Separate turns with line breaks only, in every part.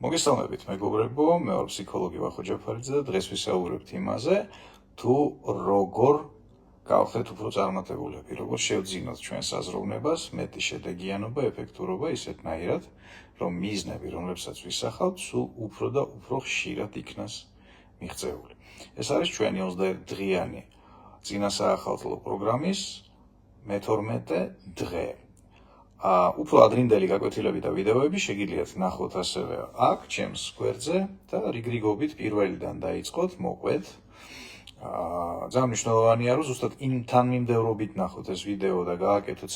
მოგესალმებით მეგობრებო, მე ვარ ფსიქოლოგი ვახო ჯაფარიძე და დღეს ვისაუბრებთ იმაზე, თუ როგორ გავხდეთ უფრო წარმატებულები, როგორ შევძინოთ ჩვენს აზროვნებას, მეტი შედეგიანობა, ეფექტურობა ისეთნაირად, რომ მიზნები, რომლებსაც ვისახავთ, სულ უფრო და უფრო ხშირად იქნას მიღწეული. ეს არის ჩვენი 21 დღიანი წინასაახალწლო პროგრამის მე-12 დღე. უფრო ადრინდელი გაკვეთილები და ვიდეოები შეგიძლიათ ნახოთ ასევე აქ, ჩემს გვერდზე და რიგრიგობით პირველიდან დაიწყოთ, მოყვეთ. ძალიან მნიშვნელოვანია, რომ ზუსტად იმ თანმიმდევრობით ნახოთ ეს ვიდეო და გააკეთოთ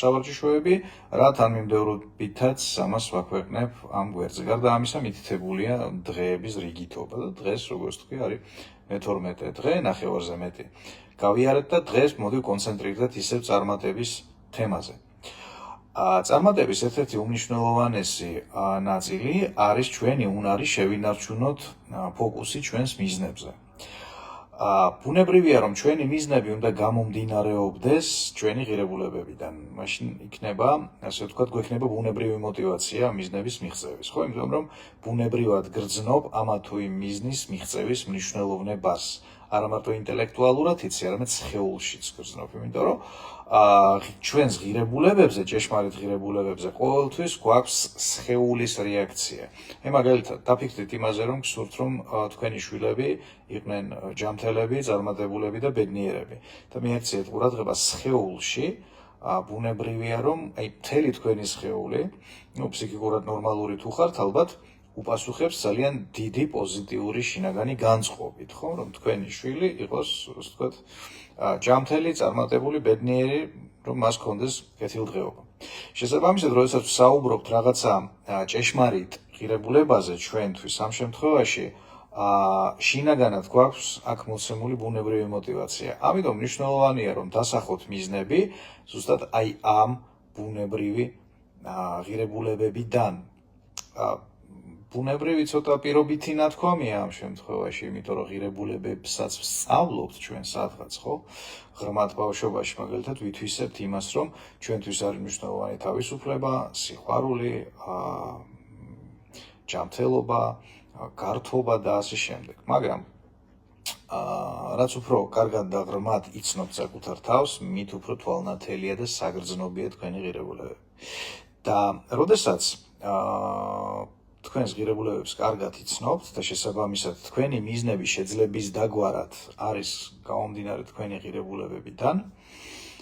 სავარჯიშოები, რა თანმიმდევრობითაც ამას ვაქვეყნებ ამ გვერდზე. გარდა ამისა, მითითებულია დღეების რიგითობა და დღეს, როგორც თქვი, არის მე-12 დღე, ნახევარზე მეტი. გავიარეთ და დღეს მოდი ვკონცენტრირდეთ ისევ წარმატების თემაზე. წარმატების ერთ-ერთი უმნიშვნელოვანესი ნაწილი არის ჩვენი უნარი შევინარჩუნოთ ფოკუსი ჩვენს მიზნებზე. ბუნებრივია, რომ ჩვენი მიზნები უნდა გამომდინარეობდეს ჩვენი ღირებულებებიდან. მაშინ იქნება, ასე ვთქვათ, გვექნება ბუნებრივი мотиваცია მიზნების მიღწევის, ხო? იმიტომ რომ ბუნებრივად გრძნობ ამა თუ იმ მიზნის მიღწევის მნიშვნელოვნებას. არა მარტო ინტელექტუალურად იცი, არამედ სხეულშიც გრძნობ, იმიტომ რომ ჩვენს ღირებულებებზე, ჭეშმარიტ ღირებულებებზე ყოველთვის გვაქვს სხეულის რეაქცია. მაგალითად, დაფიქრდით იმაზე, რომ გსურთ, რომ თქვენი შვილები იყვნენ ჯანმრთელები, წარმატებულები და ბედნიერები. და მიაქციეთ ყურადღება სხეულში, ბუნებრივია, რომ მთელი თქვენი სხეული, ფსიქიკურად ნორმალური თუ ხართ, ალბათ უპასუხებს ძალიან დიდი პოზიტიური შინაგანი განწყობით, ხო, რომ თქვენი შვილი იყოს, ასე ვთქვათ, ჯანმრთელი, წარმატებული, ბედნიერი, რომ მას ჰქონდეს კეთილდღეობა. შესაბამისად, როდესაც ვსაუბრობთ რაღაცა ჭეშმარიტ ღირებულებაზე ჩვენთვის, ამ შემთხვევაში შინაგანად გვაქვს აქ მოცემული ბუნებრივი мотиваცია. ამიტომ მნიშვნელოვანია, რომ დასახოთ მიზნები ზუსტად აი ამ ბუნებრივი ღირებულებებიდან. ბუნებრივი ცოტა პირობითი ნათქვამია ამ შემთხვევაში, იმიტომ რომ ღირებულებებსაც ვსწავლობთ ჩვენ სადღაც, ხო? ღრმად ბავშვობაში მაგალითად ვითვისებთ იმას, რომ ჩვენთვის არის მნიშვნელოვანი თავისუფლება, სიყვარული, ჯანმრთელობა, გართობა და ასე შემდეგ. მაგრამ რაც უფრო კარგად და ღრმად იცნობთ საკუთარ თავს, მით უფრო თვალნათელია და საგრძნობია თქვენი ღირებულებები. და როდესაც თქვენს ღირებულებებს კარგად იცნობთ და შესაბამისად თქვენი მიზნები შეძლების დაგვარად არის გამომდინარე თქვენი ღირებულებებიდან,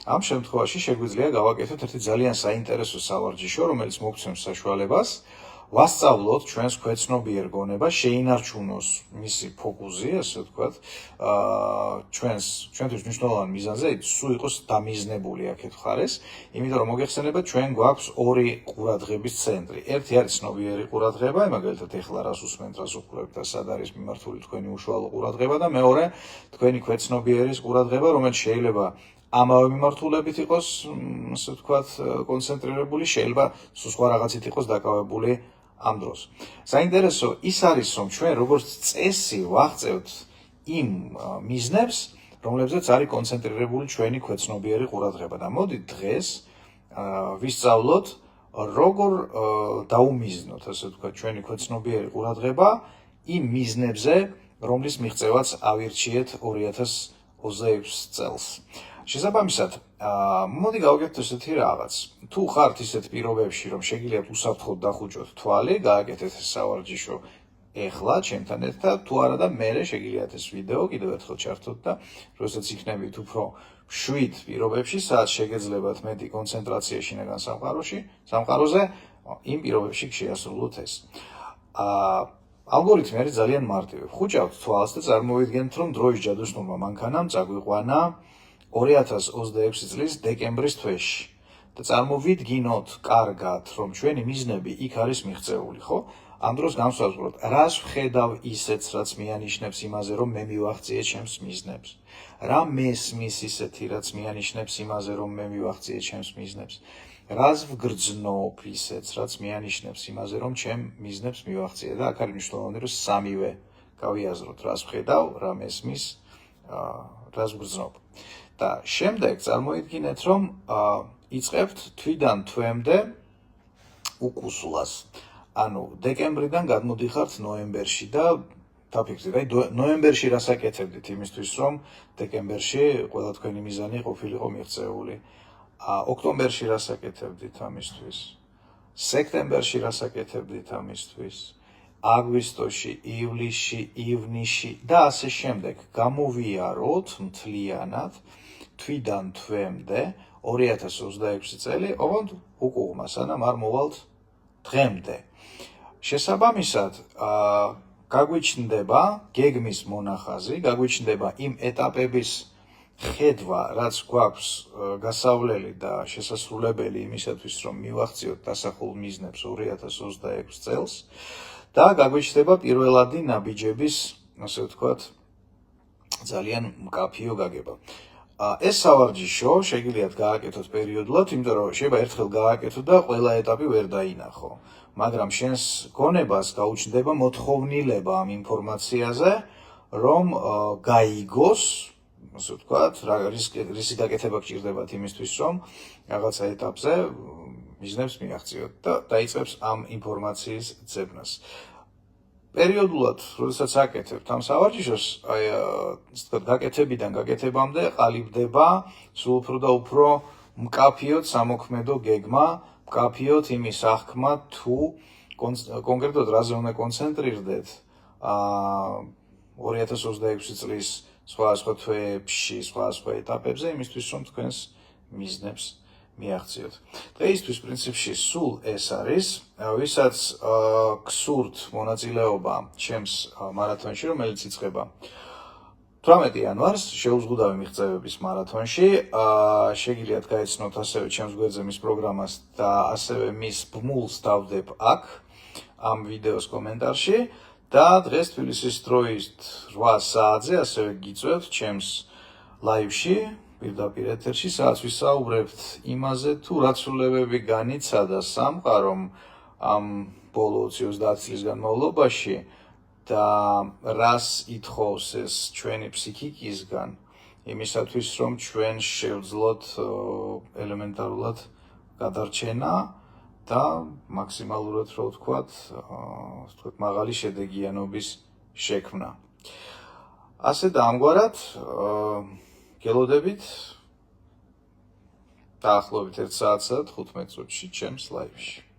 ამ შემთხვევაში შეგვიძლია გავაკეთოთ ერთი ძალიან საინტერესო სავარჯიშო, რომელიც მოგცემს საშუალებას ვასწავლოთ ჩვენს ქვეცნობიერ გონებას, შეინარჩუნოს მისი ფოკუსი, ასე ვთქვათ, ჩვენთვის მნიშვნელოვან მიზანზე, სულ იყოს დამიზნებული აქეთ მხარეს, იმიტომ რომ მოგეხსენებათ, ჩვენ გვაქვს ორი ყურადღების ცენტრი. ერთი არის ცნობიერი ყურადღება, მაგალითად ეხლა რას უსმენთ, რას უყურებთ და სად არის მიმართული თქვენი უშუალო ყურადღება და მეორე თქვენი ქვეცნობიერის ყურადღება, რომელიც შეიძლება ამავე მიმართულებით იყოს, ასე ვთქვათ, კონცენტრირებული, შეიძლება სხვა რაღაცით იყოს დაკავებული ამ დროს. საინტერესო ის არის, რომ ჩვენ როგორც წესი ვაღწევთ იმ მიზნებს, რომლებზეც არის კონცენტრირებული ჩვენი ქვეცნობიერი ყურადღება. და მოდით დღეს ვისწავლოთ, როგორ დაუმიზნოთ, ასე ვთქვათ, ჩვენი ქვეცნობიერი ყურადღება იმ მიზნებზე, რომლის მიღწევაც ავირჩიეთ 2026 წელს. შესაბამისად, მოდი გავაკეთოთ ესეთი რაღაც. თუ ხართ ისეთ პირობებში, რომ შეგიძლიათ უსაფრთხოდ დახუჭოთ თვალი, გააკეთეთ ეს სავარჯიშო ეხლა ჩემთან ერთად, თუ არა და მერე შეგიძლიათ ეს ვიდეო კიდევ ერთხელ ჩართოთ და როდესაც იქნებით უფრო მშვიდ პირობებში, სადაც შეგეძლებათ მეტი კონცენტრაცია შინაგან სამყაროზე, იმ პირობებში შეასრულოთ ეს. ალგორითმი არის ძალიან მარტივი. ხუჭავთ თვალს და წარმოვიდგენთ, რომ დროის ჯადოსნურმა მანქანამ წაგვიყვანა 2026 წლის დეკემბრის თვეში და წარმოვიდგინოთ კარგად, რომ ჩვენი მიზნები იქ არის მიღწეული, ხო? ამ დროს განსაზღვროთ, რას ვხედავ ისეთს, რაც მიანიშნებს იმაზე, რომ მე მივაღწიე ჩემს მიზნებს. რა მესმის ისეთი, რაც მიანიშნებს იმაზე, რომ მე მივაღწიე ჩემს მიზნებს. რას ვგრძნობ ისეთს, რაც მიანიშნებს იმაზე, რომ ჩემ მიზნებს მივაღწიე. და აქ არის მნიშვნელოვანი, რომ სამივე გავიაზროთ, რას ვხედავ, რა მესმის, რას ვგრძნობ. და შემდეგ წარმოიდგინეთ, რომ იწყებთ თვიდან თვემდე უკუსლას. ანუ დეკემბრიდან გადმოდიხართ ნოემბერში და დაფიქრდით, აი ნოემბერში რას აკეთებდით იმისთვის, რომ დეკემბერში ყველა თქვენი მიზანი ყოფილიყო მიღწეული. ოქტომბერში რას აკეთებდით ამისთვის? სექტემბერში რას აკეთებდით ამისთვის? აგვისტოში, ივლისში, ივნისში და ასე შემდეგ. გამოვიაროთ მთლიანად თვიდან თვემდე 2026 წელი, ოღონდ უკუღმა, სანამ არ მოვალთ დღემდე. შესაბამისად, გაგვიჩნდება გეგმის მონახაზი, გაგვიჩნდება იმ ეტაპების ხედვა, რაც გვაქვს გასავლელი და შესასრულებელი იმისათვის, რომ მივახციოთ დასახულ მიზნებს 2026 წელს და გაგვიჩნდება პირველადი ნაბიჯების, ასე ვთქვათ, ძალიან მკაფიო გაგება. ეს სავარჯიშო შეგიძლიათ გააკეთოთ პერიოდულად, იმიტომ რომ შეიძლება ერთხელ გააკეთო და ყველა ეტაპი ვერ დაინახო. მაგრამ შენს გონებას გაუჩნდება მოთხოვნილება ამ ინფორმაციაზე, რომ გაიგოს, ასე ვთქვათ, რისი გაკეთება გჭირდებათ იმისთვის, რომ რაღაცა ეტაპზე მიზნებს მიაღწიოთ და დაიწყებს ამ ინფორმაციის ძებნას. პერიოდულად, როდესაც აკეთებთ ამ სავარჯიშოს, აი, გაკეთებიდან გაკეთებამდე ყალიბდება სულ უფრო და უფრო მკაფიოდ სამოქმედო გეგმა, მკაფიოდ იმის აღქმა, თუ კონკრეტულად რაზე უნდა კონცენტრირდეთ 2026 წლის სხვადასხვა თვეებში, სხვადასხვა ეტაპებზე, იმისთვის, რომ თქვენს მიზნებს მიაღწიოთ. დღეისთვის პრინციპში სულ ეს არის, ვისაც გსურთ მონაწილეობა ჩემს მარათონში, რომელიც იწყება 18 იანვარს, შეუზღუდავი მიღწევების მარათონში, შეგიძლიათ გაეცნოთ ასევე ჩემს გვერდზე მის პროგრამას და ასევე მის ბმულს დავდებ აქ, ამ ვიდეოს კომენტარში და დღეს თბილისის დროით 8 საათზე ასევე გიწევთ ჩემს ლაივში, პირდაპირ ეთერში, სადაც ვისაუბრებთ იმაზე, თუ რა ცვლილებები განიცადა სამყარომ ამ ბოლო 20-30 წლის განმავლობაში და რას ითხოვს ეს ჩვენი ფსიქიკისგან, იმისათვის, რომ ჩვენ შევძლოთ ელემენტარულად გადარჩენა და მაქსიმალურად, რო ვთქვათ, მაღალი შედეგიანობის შექმნა. ასე და ამგვარად გელოდებით დაახლოებით 1 საათსა და 15 წუთში ჩემს ლაივში.